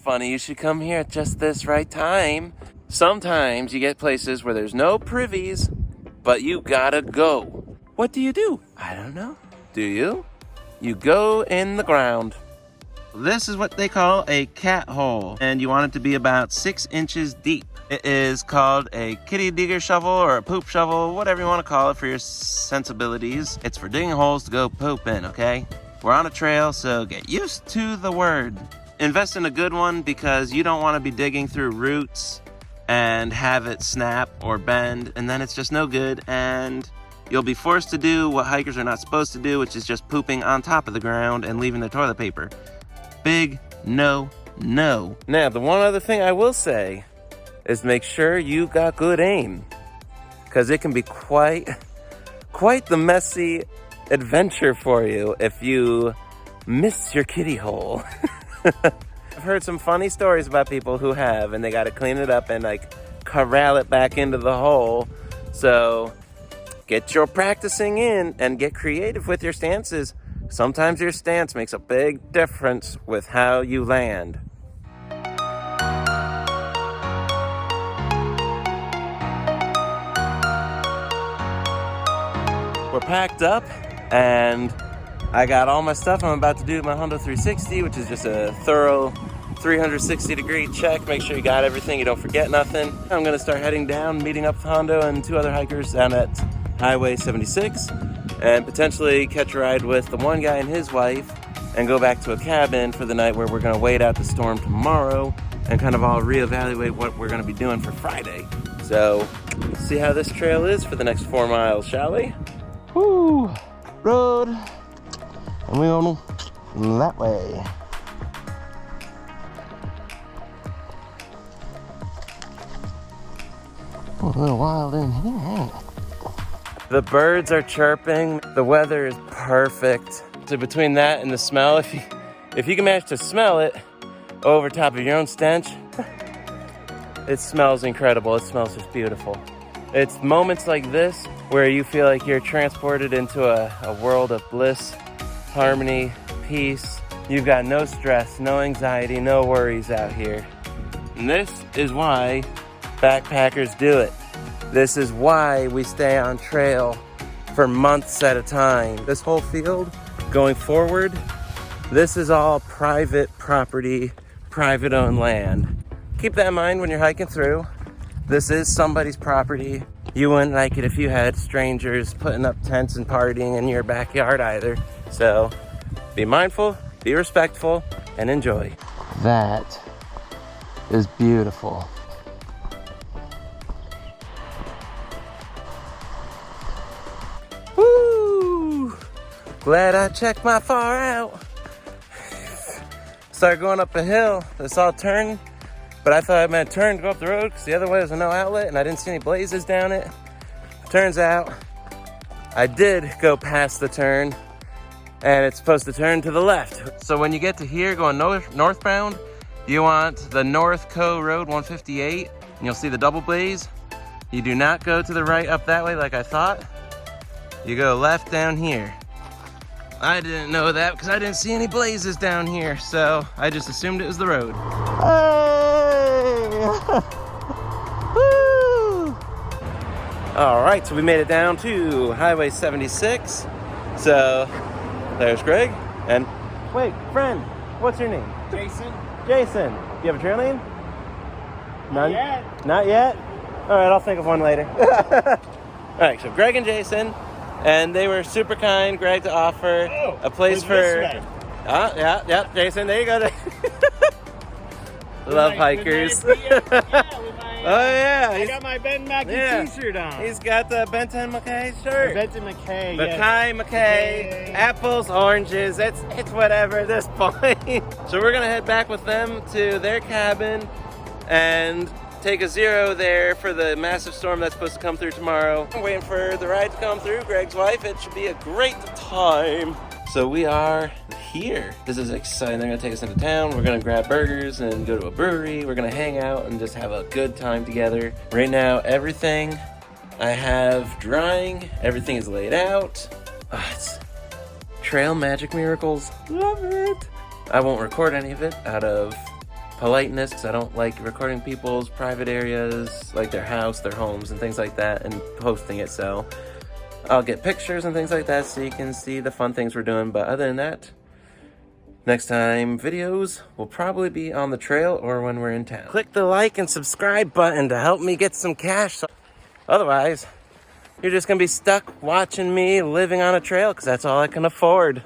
funny you should come here at just this right time. Sometimes you get places where there's no privies, but you gotta go. What do? I don't know. Do you? You go in the ground. This is what they call a cat hole, and you want it to be about 6 inches deep. It is called a kitty digger shovel or a poop shovel, whatever you want to call it for your sensibilities. It's for digging holes to go poop in, okay? We're on a trail, so get used to the word. Invest in a good one because you don't want to be digging through roots and have it snap or bend, and then it's just no good, and you'll be forced to do what hikers are not supposed to do, which is just pooping on top of the ground and leaving the toilet paper. Big no. Now, the one other thing I will say is make sure you got good aim, because it can be quite the messy adventure for you if you miss your kitty hole. I've heard some funny stories about people who have, and they got to clean it up and like corral it back into the hole. So get your practicing in and get creative with your stances. Sometimes your stance makes a big difference with how you land. We're packed up and I got all my stuff. I'm about to do my Hondo 360, which is just a thorough 360-degree check. Make sure you got everything, you don't forget nothing. I'm gonna start heading down, meeting up with Hondo and 2 other hikers down at Highway 76, and potentially catch a ride with the one guy and his wife and go back to a cabin for the night where we're gonna wait out the storm tomorrow and kind of all reevaluate what we're gonna be doing for Friday. So, let's see how this trail is for the next 4 miles, shall we? Woo! Road! And we're on that way. A little wild in here. The birds are chirping. The weather is perfect. So between that and the smell, if you can manage to smell it over top of your own stench, it smells incredible. It smells just beautiful. It's moments like this where you feel like you're transported into a world of bliss, harmony, peace. You've got no stress, no anxiety, no worries out here. And this is why backpackers do it. This is why we stay on trail for months at a time. This whole field going forward, this is all private property, private owned land. Keep that in mind when you're hiking through. This is somebody's property. You wouldn't like it if you had strangers putting up tents and partying in your backyard either. So be mindful, be respectful, and enjoy. That is beautiful. Woo! Glad I checked my far out. Started going up a hill. It's all turn, but I thought I meant turn to go up the road because the other way was a no outlet and I didn't see any blazes down it. Turns out I did go past the turn and it's supposed to turn to the left. So when you get to here going northbound, you want the North Co Road 158 and you'll see the double blaze. You do not go to the right up that way like I thought. You go left down here. I didn't know that because I didn't see any blazes down here, so I just assumed it was the road. Hey! Woo! All right, so we made it down to Highway 76. So there's Greg and wait, friend, what's your name? Jason. Jason. Do you have a trail name? None? Not yet. Not yet? All right, I'll think of one later. All right, so Greg and Jason. And they were super kind, Greg, to offer a place for... yeah, Jason, there you go. Love hikers. Oh, yeah. I got my Ben Mackey t-shirt on. He's got the Benton McKay shirt. Benton McKay, McKay, apples, oranges, it's whatever at this point. So we're going to head back with them to their cabin and take a 0 there for the massive storm that's supposed to come through tomorrow. I'm waiting for the ride to come through, Greg's wife. It should be a great time. So we are here. This is exciting. They're gonna take us into town. We're gonna grab burgers and go to a brewery. We're gonna hang out and just have a good time together. Right now, everything I have drying, everything is laid out. It's trail magic miracles. Love it. I won't record any of it out of politeness, because I don't like recording people's private areas, like their house, their homes, and things like that, and posting it. So I'll get pictures and things like that so you can see the fun things we're doing. But other than that, next time videos will probably be on the trail or when we're in town. Click the like and subscribe button to help me get some cash. Otherwise, you're just gonna be stuck watching me living on a trail, because that's all I can afford.